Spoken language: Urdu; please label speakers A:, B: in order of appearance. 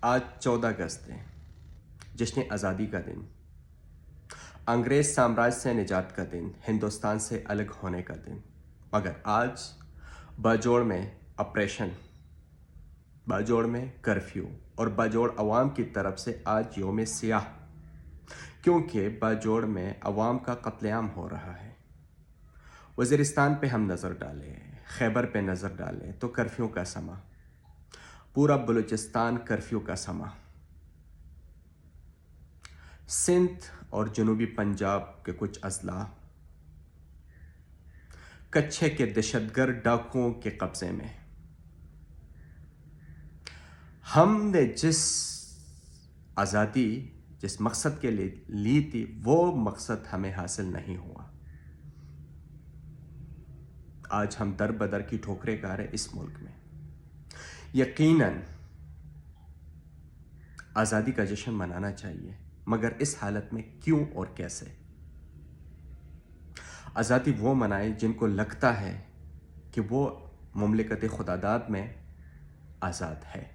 A: آج 14 اگست ہے، جشن آزادی کا دن، انگریز سامراج سے نجات کا دن، ہندوستان سے الگ ہونے کا دن۔ مگر آج باجوڑ میں آپریشن، باجوڑ میں کرفیو اور باجوڑ عوام کی طرف سے آج یوم سیاہ، کیونکہ باجوڑ میں عوام کا قتل عام ہو رہا ہے۔ وزیرستان پہ ہم نظر ڈالیں، خیبر پہ نظر ڈالیں تو کرفیو کا سما، پورا بلوچستان کرفیو کا سما، سندھ اور جنوبی پنجاب کے کچھ اضلاع کچھے کے دہشت گرد ڈاکوؤں کے قبضے میں۔ ہم نے جس آزادی جس مقصد کے لیے لی تھی، وہ مقصد ہمیں حاصل نہیں ہوا۔ آج ہم در بدر کی ٹھوکریں کھا رہے اس ملک میں۔ یقیناً آزادی کا جشن منانا چاہیے، مگر اس حالت میں کیوں اور کیسے؟ آزادی وہ منائے جن کو لگتا ہے کہ وہ مملکت خداداد میں آزاد ہے۔